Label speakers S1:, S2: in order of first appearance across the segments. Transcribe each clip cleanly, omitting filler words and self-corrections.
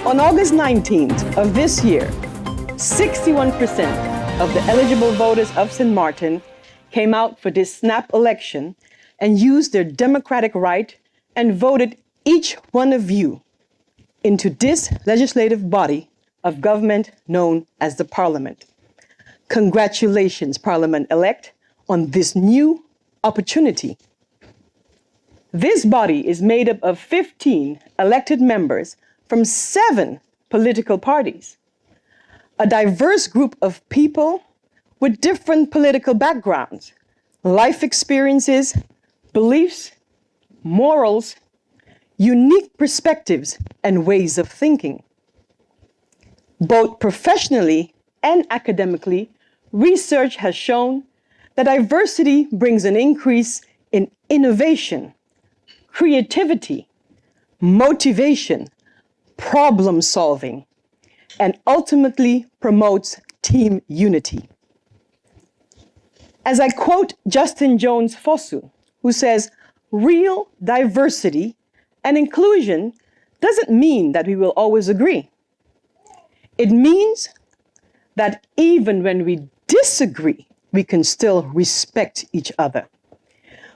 S1: On August 19th of this year, 61% of the eligible voters of St. Martin came out for this snap election and used their democratic right and voted each one of you into this legislative body of government known as the Parliament. Congratulations, Parliament-elect, on this new opportunity. This body is made up of 15 elected members from 7 political parties, a diverse group of people with different political backgrounds, life experiences, beliefs, morals, unique perspectives, and ways of thinking. Both professionally and academically, research has shown that diversity brings an increase in innovation, creativity, motivation, problem solving, and ultimately promotes team unity. As I quote Justin Jones Fosu, who says, "Real diversity and inclusion doesn't mean that we will always agree. It means that even when we disagree, we can still respect each other.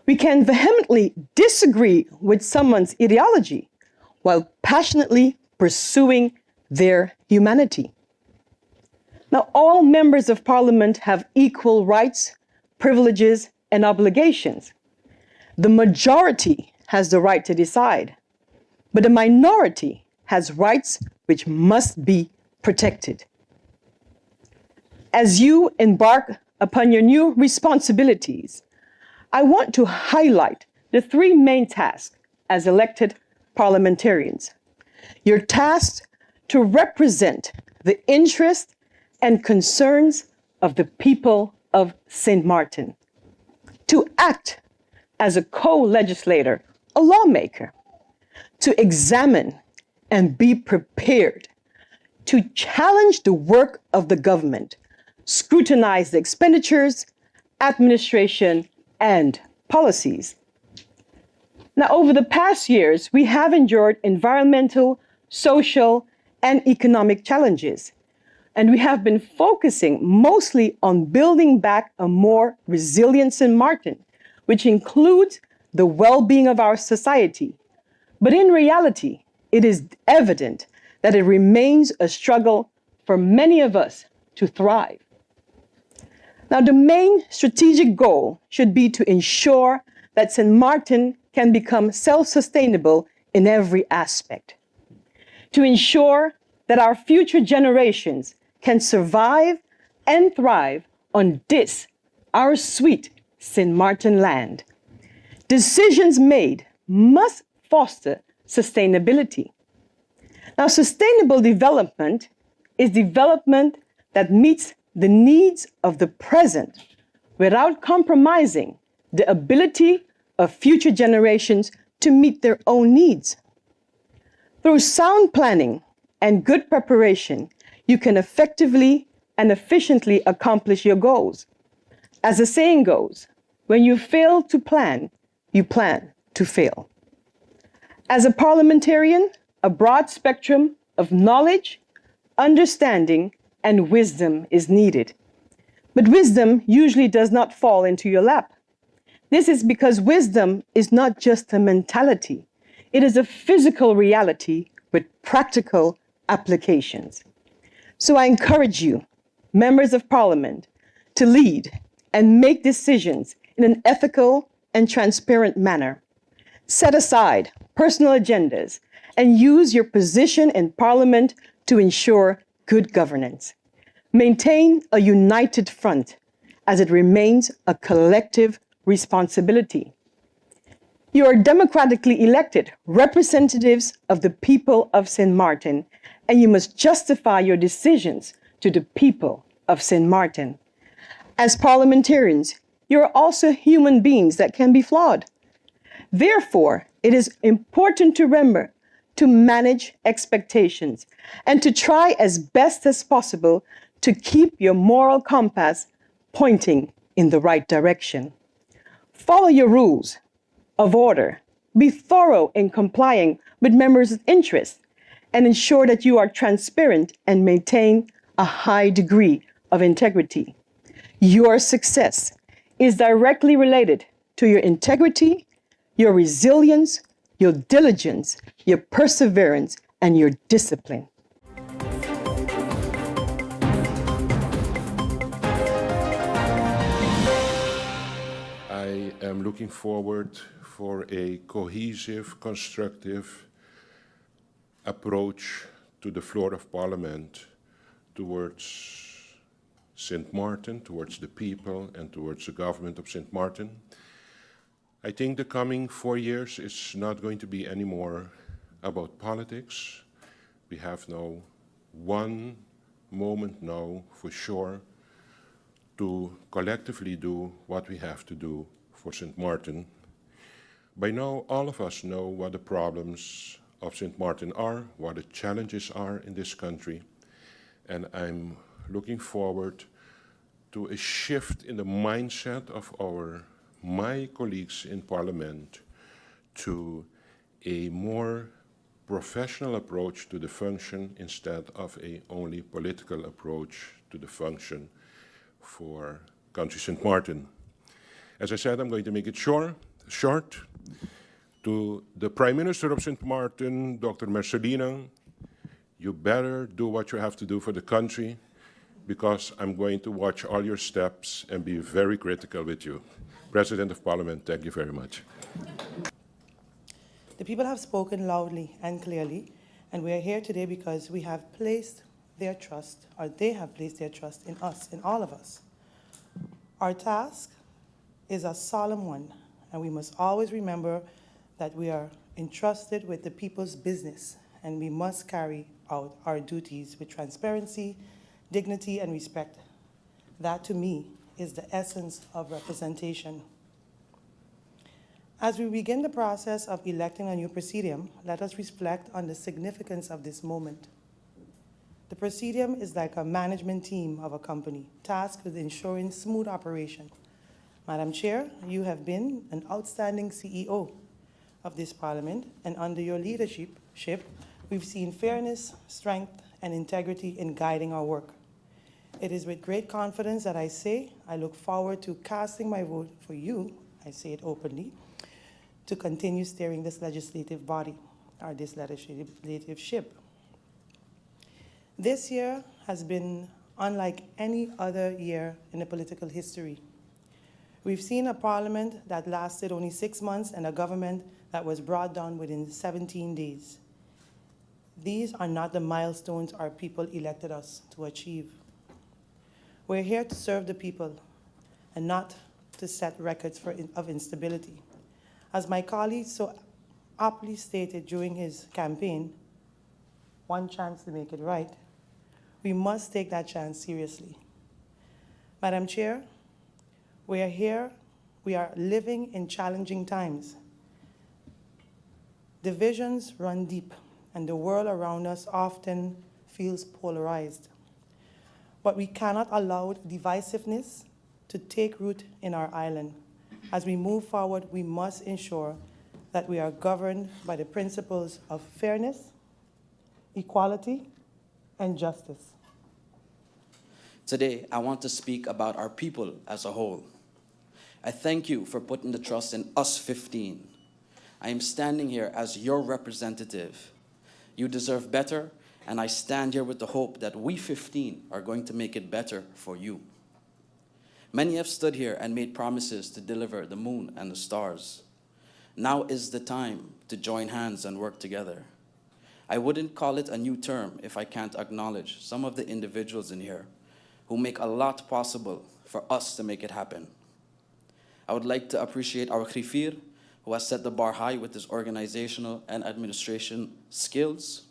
S1: We can vehemently disagree with someone's ideology while passionately pursuing their humanity." Now, all members of Parliament have equal rights, privileges, and obligations. The majority has the right to decide, but the minority has rights which must be protected. As you embark upon your new responsibilities, I want to highlight the 3 main tasks as elected parliamentarians. You're tasked to represent the interests and concerns of the people of St. Martin, to act as a co-legislator, a lawmaker, to examine and be prepared, to challenge the work of the government, scrutinize the expenditures, administration, and policies. Now, over the past years, we have endured environmental, social, and economic challenges, and we have been focusing mostly on building back a more resilient St. Martin, which includes the well-being of our society. But in reality, it is evident that it remains a struggle for many of us to thrive. Now, the main strategic goal should be to ensure that St. Martin can become self-sustainable in every aspect, to ensure that our future generations can survive and thrive on this, our sweet St. Martin land. Decisions made must foster sustainability. Now, sustainable development is development that meets the needs of the present without compromising the ability of future generations to meet their own needs. Through sound planning and good preparation, you can effectively and efficiently accomplish your goals. As the saying goes, when you fail to plan, you plan to fail. As a parliamentarian, a broad spectrum of knowledge, understanding, and wisdom is needed. But wisdom usually does not fall into your lap. This is because wisdom is not just a mentality. It is a physical reality with practical applications. So I encourage you, members of Parliament, to lead and make decisions in an ethical and transparent manner. Set aside personal agendas and use your position in Parliament to ensure good governance. Maintain a united front as it remains a collective responsibility. You are democratically elected representatives of the people of St. Martin, and you must justify your decisions to the people of St. Martin. As parliamentarians, you are also human beings that can be flawed. Therefore, it is important to remember to manage expectations and to try as best as possible to keep your moral compass pointing in the right direction. Follow your rules of order. Be thorough in complying with members' interests and ensure that you are transparent and maintain a high degree of integrity. Your success is directly related to your integrity, your resilience, your diligence, your perseverance, and your discipline.
S2: I am looking forward for a cohesive, constructive approach to the floor of Parliament towards St. Martin, towards the people, and towards the government of St. Martin. I think the coming 4 years is not going to be any more about politics. We have now one moment now for sure to collectively do what we have to do for St. Martin. By now, all of us know what the problems of St. Martin are, what the challenges are in this country, and I'm looking forward to a shift in the mindset of my colleagues in Parliament to a more professional approach to the function instead of a only political approach to the function for country St. Martin. As I said, I'm going to make it short. To the Prime Minister of St. Martin, Dr. Marcelina, you better do what you have to do for the country, because I'm going to watch all your steps and be very critical with you. President of Parliament, thank you very much.
S3: The people have spoken loudly and clearly, and we are here today because we have placed their trust, or they have placed their trust in us, in all of us. Our task is a solemn one, and we must always remember that we are entrusted with the people's business, and we must carry out our duties with transparency, dignity, and respect. That, to me, is the essence of representation. As we begin the process of electing a new presidium, let us reflect on the significance of this moment. The presidium is like a management team of a company, tasked with ensuring smooth operation. Madam Chair, you have been an outstanding CEO of this Parliament, and under your leadership, we've seen fairness, strength, and integrity in guiding our work. It is with great confidence that I say I look forward to casting my vote for you, I say it openly, to continue steering this legislative body, or this legislative ship. This year has been unlike any other year in the political history. We've seen a parliament that lasted only 6 months and a government that was brought down within 17 days. These are not the milestones our people elected us to achieve. We're here to serve the people and not to set records of instability. As my colleague so aptly stated during his campaign, one chance to make it right, we must take that chance seriously. Madam Chair, we are here, we are living in challenging times. Divisions run deep, and the world around us often feels polarized. But we cannot allow divisiveness to take root in our island. As we move forward, we must ensure that we are governed by the principles of fairness, equality, and justice.
S4: Today, I want to speak about our people as a whole. I thank you for putting the trust in us 15. I am standing here as your representative. You deserve better, and I stand here with the hope that we 15 are going to make it better for you. Many have stood here and made promises to deliver the moon and the stars. Now is the time to join hands and work together. I wouldn't call it a new term if I can't acknowledge some of the individuals in here who make a lot possible for us to make it happen. I would like to appreciate our Khifir, who has set the bar high with his organizational and administration skills.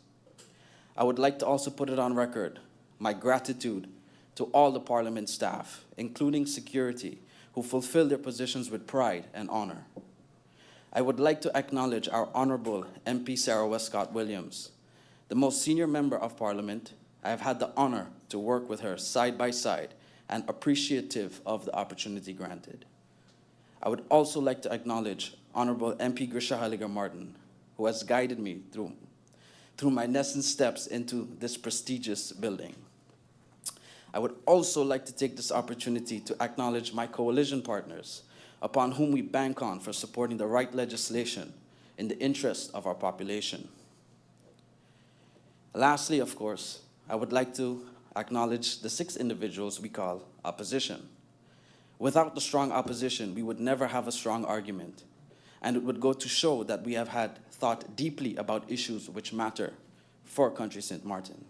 S4: I would like to also put it on record, my gratitude to all the Parliament staff, including security, who fulfill their positions with pride and honor. I would like to acknowledge our Honorable MP Sarah Westcott Williams, the most senior member of Parliament. I have had the honor to work with her side by side and appreciative of the opportunity granted. I would also like to acknowledge Honorable MP Grisha Halliger Martin, who has guided me through through my nascent steps into this prestigious building. I would also like to take this opportunity to acknowledge my coalition partners, upon whom we bank on for supporting the right legislation in the interest of our population. Lastly, of course, I would like to acknowledge the 6 individuals we call opposition. Without the strong opposition, we would never have a strong argument, and it would go to show that we have had thought deeply about issues which matter for Country St. Martin.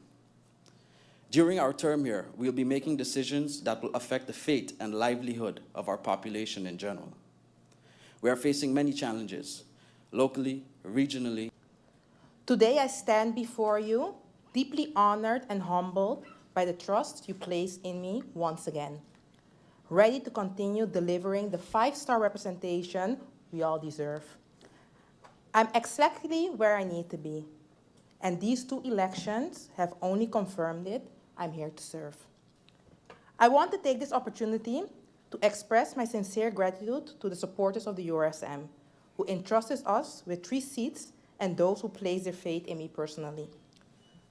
S4: During our term here, we'll be making decisions that will affect the fate and livelihood of our population in general. We are facing many challenges, locally, regionally.
S5: Today I stand before you, deeply honored and humbled by the trust you place in me once again, ready to continue delivering the 5-star representation we all deserve. I'm exactly where I need to be, and these 2 elections have only confirmed it. I'm here to serve. I want to take this opportunity to express my sincere gratitude to the supporters of the URSM, who entrusted us with 3 seats, and those who place their faith in me personally.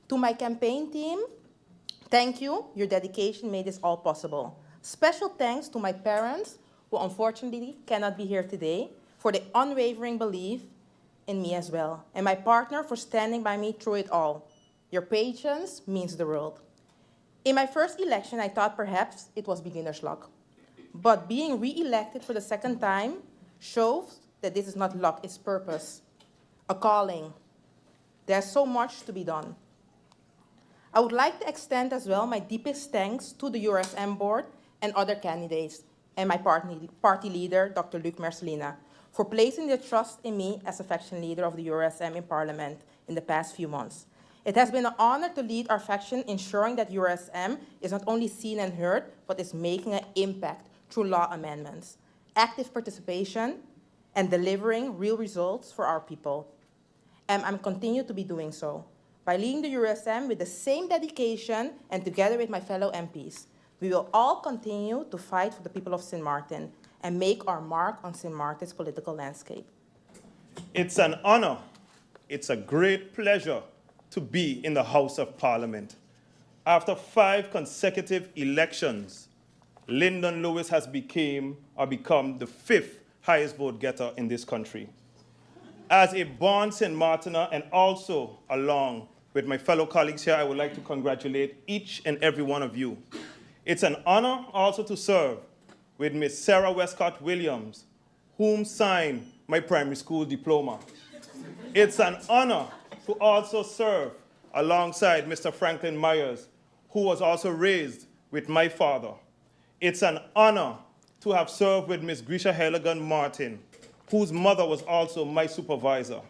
S5: To my campaign team, thank you. Your dedication made this all possible. Special thanks to my parents, who unfortunately cannot be here today, for their unwavering belief in me as well, and my partner for standing by me through it all. Your patience means the world. In my first election, I thought perhaps it was beginner's luck. But being re-elected for the 2nd time shows that this is not luck, it's purpose, a calling. There's so much to be done. I would like to extend as well my deepest thanks to the URSM board and other candidates, and my party leader, Dr. Luc Mercelina, for placing their trust in me as a faction leader of the URSM in Parliament in the past few months. It has been an honor to lead our faction, ensuring that URSM is not only seen and heard, but is making an impact through law amendments, active participation, and delivering real results for our people. And I'm continue to be doing so by leading the URSM with the same dedication and together with my fellow MPs. We will all continue to fight for the people of St. Martin and make our mark on St. Martin's political landscape.
S6: It's an honor, it's a great pleasure to be in the House of Parliament. After 5 consecutive elections, Lyndon Lewis has become the 5th highest vote getter in this country. As a born St. Martiner and also along with my fellow colleagues here, I would like to congratulate each and every one of you. It's an honor also to serve with Miss Sarah Westcott Williams, whom signed my primary school diploma. It's an honor to also serve alongside Mr. Franklin Myers, who was also raised with my father. It's an honor to have served with Ms. Grisha Heligan Martin, whose mother was also my supervisor.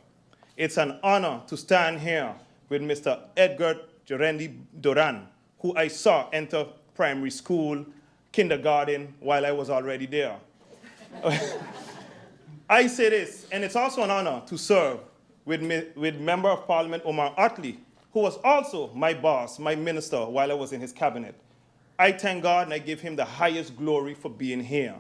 S6: It's an honor to stand here with Mr. Edgar Jerendi Duran, who I saw enter primary school, kindergarten, while I was already there. I say this, and it's also an honor to serve with Member of Parliament Omar Otley, who was also my boss, my minister, while I was in his cabinet. I thank God and I give him the highest glory for being here,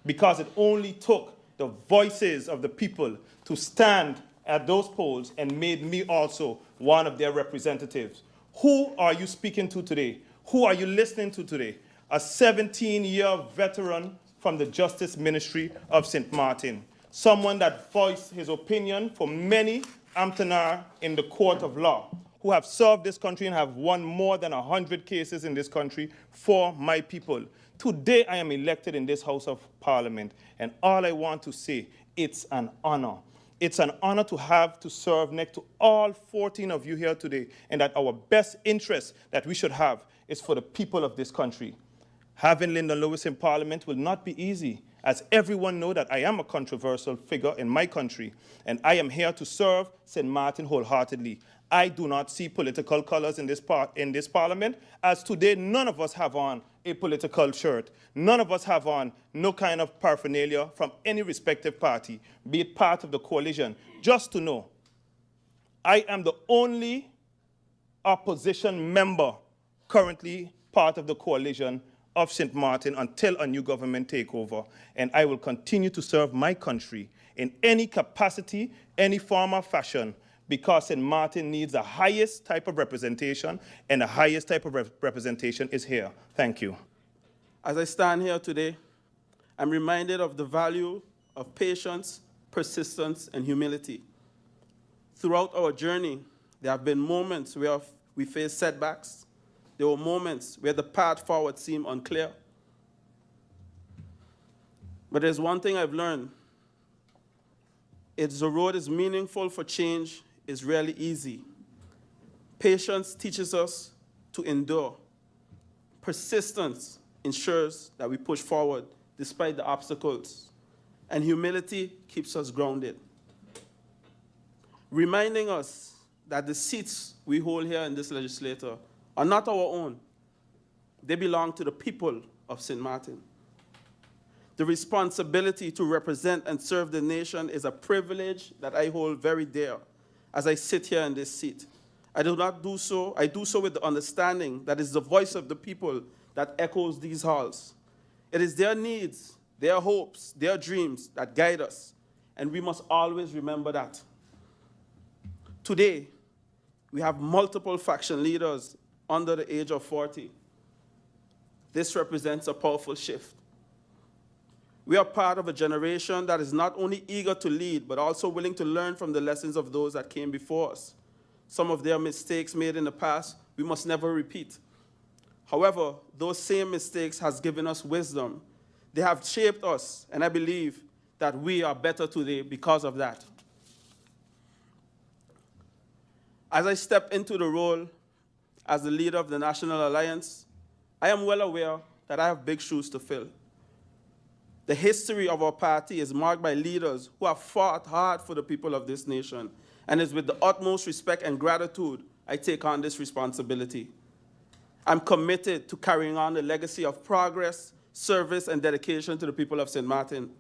S6: because it only took the voices of the people to stand at those polls and made me also one of their representatives. Who are you speaking to today? Who are you listening to today? A 17-year veteran from the Justice Ministry of St. Martin, someone that voiced his opinion for many Amtanar in the court of law, who have served this country and have won more than 100 cases in this country for my people. Today, I am elected in this House of Parliament, and all I want to say, it's an honor. It's an honor to have to serve next to all 14 of you here today, and that our best interest that we should have is for the people of this country. Having Lyndon Lewis in Parliament will not be easy, as everyone knows that I am a controversial figure in my country, and I am here to serve St. Martin wholeheartedly. I do not see political colors in this Parliament, as today none of us have on a political shirt. None of us have on no kind of paraphernalia from any respective party, be it part of the coalition. Just to know, I am the only opposition member currently part of the coalition of St. Martin until a new government takeover, and I will continue to serve my country in any capacity, any form or fashion, because St. Martin needs the highest type of representation, and the highest type of representation is here. Thank you.
S7: As I stand here today, I'm reminded of the value of patience, persistence, and humility. Throughout our journey, there have been moments where we faced setbacks. There were moments where the path forward seemed unclear. But there's one thing I've learned. If the road is meaningful for change, it's really easy. Patience teaches us to endure. Persistence ensures that we push forward despite the obstacles. And humility keeps us grounded, reminding us that the seats we hold here in this legislature are not our own. They belong to the people of St. Martin. The responsibility to represent and serve the nation is a privilege that I hold very dear as I sit here in this seat. I do so with the understanding that it's the voice of the people that echoes these halls. It is their needs, their hopes, their dreams that guide us, and we must always remember that. Today, we have multiple faction leaders under the age of 40. This represents a powerful shift. We are part of a generation that is not only eager to lead, but also willing to learn from the lessons of those that came before us. Some of their mistakes made in the past, we must never repeat. However, those same mistakes has given us wisdom. They have shaped us, and I believe that we are better today because of that. As I step into the role as the leader of the National Alliance, I am well aware that I have big shoes to fill. The history of our party is marked by leaders who have fought hard for the people of this nation, and it's with the utmost respect and gratitude I take on this responsibility. I'm committed to carrying on the legacy of progress, service, and dedication to the people of St. Martin.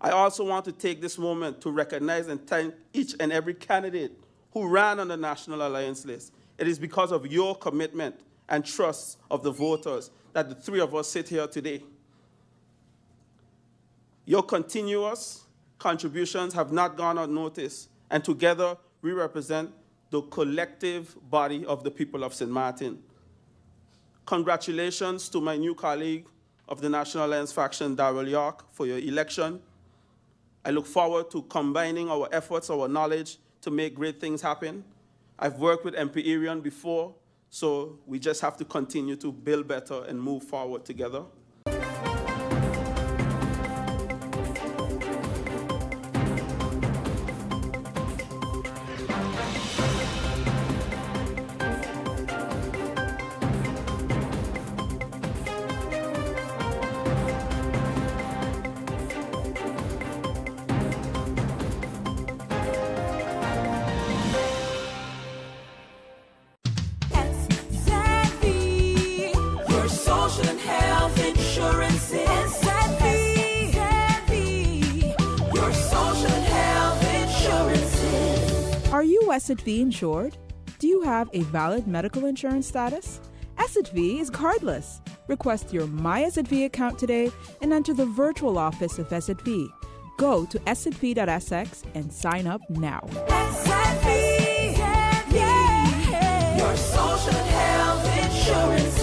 S7: I also want to take this moment to recognize and thank each and every candidate who ran on the National Alliance list. It is because of your commitment and trust of the voters that the three of us sit here today. Your continuous contributions have not gone unnoticed, and together we represent the collective body of the people of St. Martin. Congratulations to my new colleague of the National Alliance faction, Darrell York, for your election. I look forward to combining our efforts, our knowledge, to make great things happen. I've worked with MP Irion before, so we just have to continue to build better and move forward together.
S8: Are you SXM insured? Do you have a valid medical insurance status? SXM is cardless. Request your My SXM account today and enter the virtual office of SXM. Go to sxv.sx and sign up now.
S9: SXM, yeah. Your social health insurances.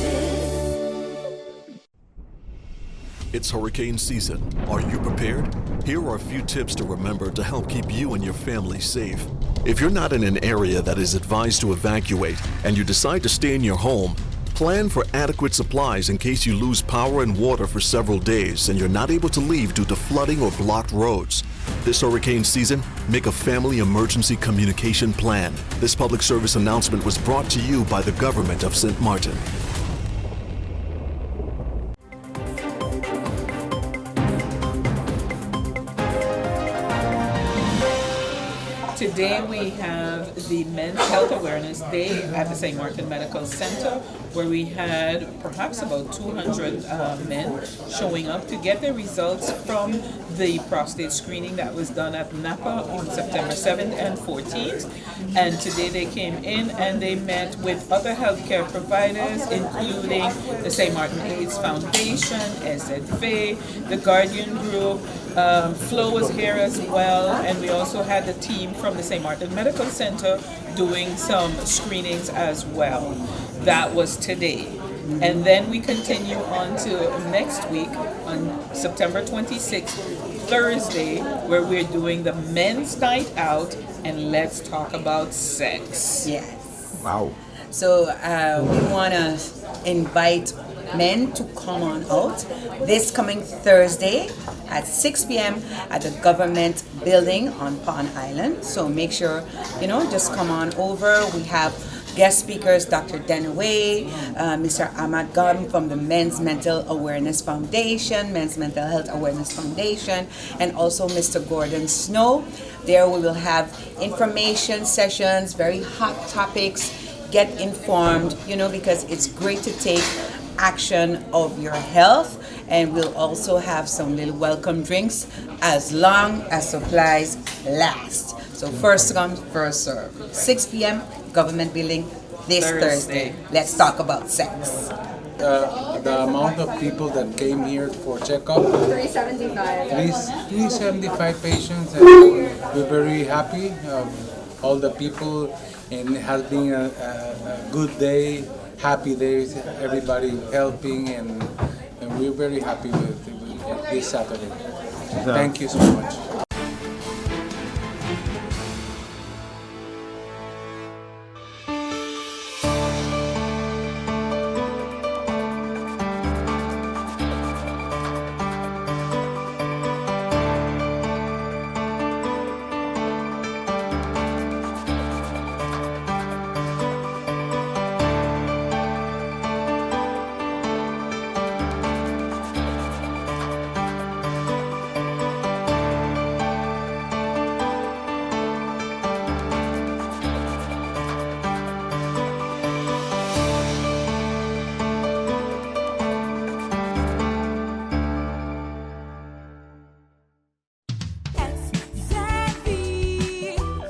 S10: It's hurricane season. Are you prepared? Here are a few tips to remember to help keep you and your family safe. If you're not in an area that is advised to evacuate and you decide to stay in your home, plan for adequate supplies in case you lose power and water for several days and you're not able to leave due to flooding or blocked roads. This hurricane season, make a family emergency communication plan. This public service announcement was brought to you by the government of St. Martin.
S11: Today we have the Men's Health Awareness Day at the St. Martin Medical Center, where we had perhaps about 200 men showing up to get their results from the prostate screening that was done at Napa on September 7th and 14th. And today they came in and they met with other healthcare providers, including the St. Martin AIDS Foundation, SZV, the Guardian Group, Flo was here as well, and we also had the team from the St. Martin Medical Center doing some screenings as well. That was today. And then we continue on to next week on September 26th, Thursday, where we're doing the men's night out and let's talk about sex.
S12: Yes.
S13: Wow.
S12: So we want to invite men to come on out this coming Thursday at 6 p.m. at the government building on Pond Island. So make sure, just come on over. We have guest speakers, Dr. Denaway, Mr. Ahmad Gum from the Men's Mental Awareness Foundation, Men's Mental Health Awareness Foundation, and also Mr. Gordon Snow. There we will have information sessions, very hot topics. Get informed, because it's great to take action of your health. And we'll also have some little welcome drinks as long as supplies last. So first come, first serve. 6 p.m. Government building this Thursday. Let's talk about sex.
S13: The amount of people that came here for checkup, 375 patients, and we're very happy. All the people, and it has been a good day, happy days, everybody helping, and we're very happy with this Saturday. Thank you so much.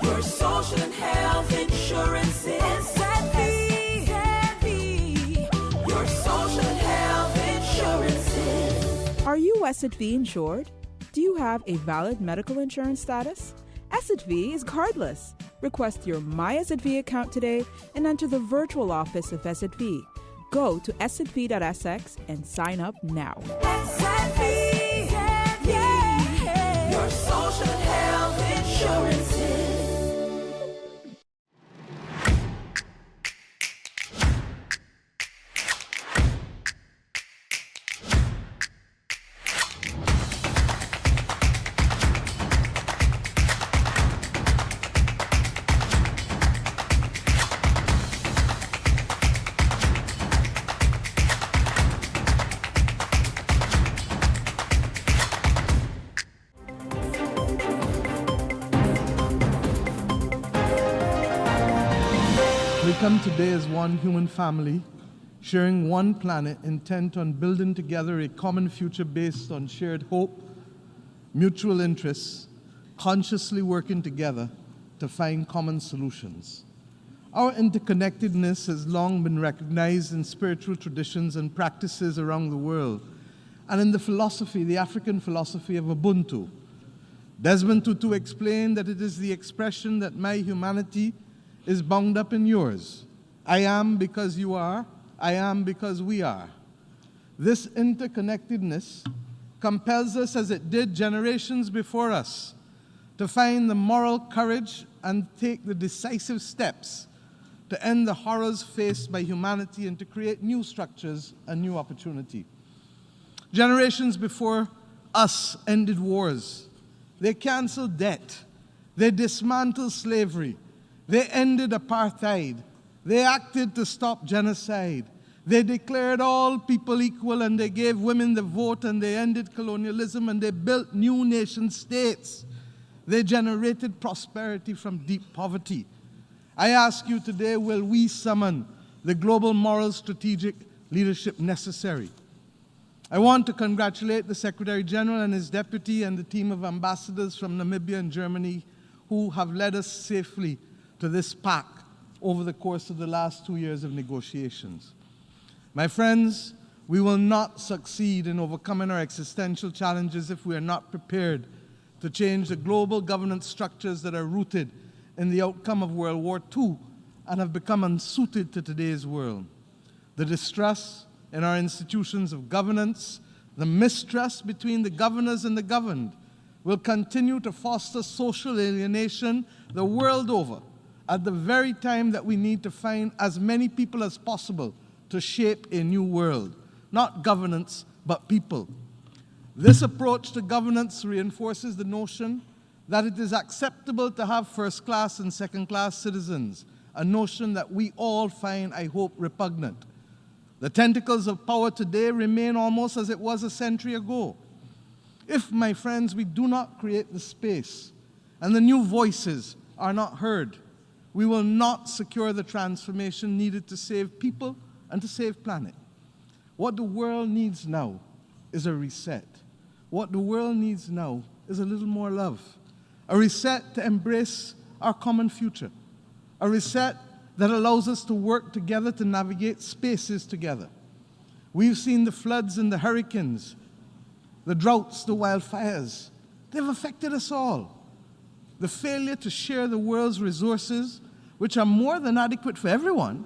S9: Your social and health insurance is your social and health insurance.
S8: Are you SXV insured? Do you have a valid medical insurance status? SXV is cardless. Request your My SXV account today and enter the virtual office of SXV. Go to sxv.sx and sign up now.
S9: Your social and health insurance.
S14: We come today as one human family, sharing one planet, intent on building together a common future based on shared hope, mutual interests, consciously working together to find common solutions. Our interconnectedness has long been recognized in spiritual traditions and practices around the world, and in the philosophy, the African philosophy of Ubuntu. Desmond Tutu explained that it is the expression that my humanity is bound up in yours. I am because you are, I am because we are. This interconnectedness compels us, as it did generations before us, to find the moral courage and take the decisive steps to end the horrors faced by humanity and to create new structures and new opportunity. Generations before us ended wars. They canceled debt. They dismantled slavery. They ended apartheid. They acted to stop genocide. They declared all people equal, and they gave women the vote, and they ended colonialism, and they built new nation states. They generated prosperity from deep poverty. I ask you today, will we summon the global moral strategic leadership necessary? I want to congratulate the Secretary General and his deputy and the team of ambassadors from Namibia and Germany who have led us safely to this pact over the course of the last 2 years of negotiations. My friends, We will not succeed in overcoming our existential challenges if we are not prepared to change the global governance structures that are rooted in the outcome of World War II and have become unsuited to today's world. The distrust in our institutions of governance, the mistrust between the governors and the governed, will continue to foster social alienation the world over at the very time that we need to find as many people as possible to shape a new world. Not governance, but people. This approach to governance reinforces the notion that it is acceptable to have first-class and second-class citizens, a notion that we all find, I hope, repugnant. The tentacles of power today remain almost as it was a century ago. If, my friends, we do not create the space and the new voices are not heard, we will not secure the transformation needed to save people and to save planet. What the world needs now is a reset. What the world needs now is a little more love. A reset to embrace our common future. A reset that allows us to work together to navigate spaces together. We've seen the floods and the hurricanes, the droughts, the wildfires. They've affected us all. The failure to share the world's resources, which are more than adequate for everyone,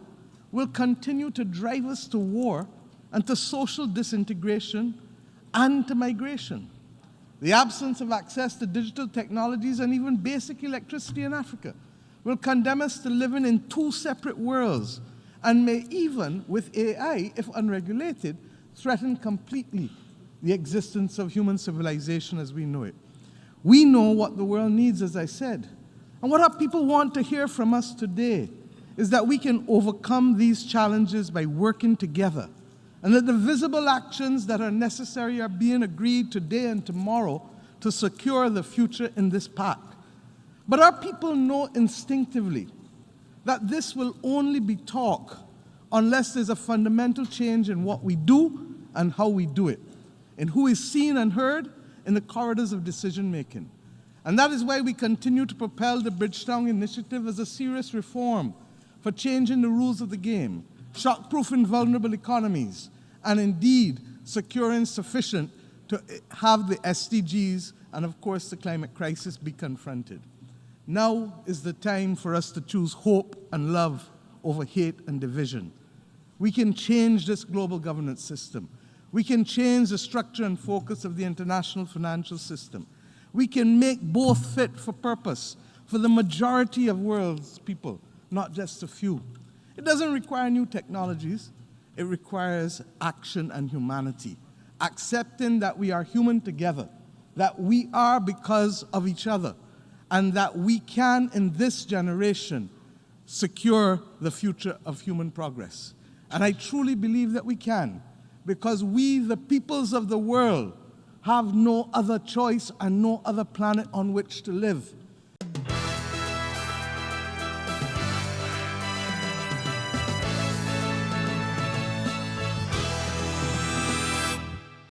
S14: will continue to drive us to war and to social disintegration and to migration. The absence of access to digital technologies and even basic electricity in Africa will condemn us to living in two separate worlds and may even, with AI, if unregulated, threaten completely the existence of human civilization as we know it. We know what the world needs, as I said. And what our people want to hear from us today is that we can overcome these challenges by working together, and that the visible actions that are necessary are being agreed today and tomorrow to secure the future in this pact. But our people know instinctively that this will only be talk unless there's a fundamental change in what we do and how we do it, in who is seen and heard in the corridors of decision-making. And that is why we continue to propel the Bridgetown Initiative as a serious reform for changing the rules of the game, shock-proofing vulnerable economies, and indeed securing sufficient to have the SDGs and, of course, the climate crisis be confronted. Now is the time for us to choose hope and love over hate and division. We can change this global governance system. We can change the structure and focus of the international financial system. We can make both fit for purpose for the majority of world's people, not just a few. It doesn't require new technologies. It requires action and humanity, accepting that we are human together, that we are because of each other, and that we can, in this generation, secure the future of human progress. And I truly believe that we can, because we, the peoples of the world, have no other choice and no other planet on which to live.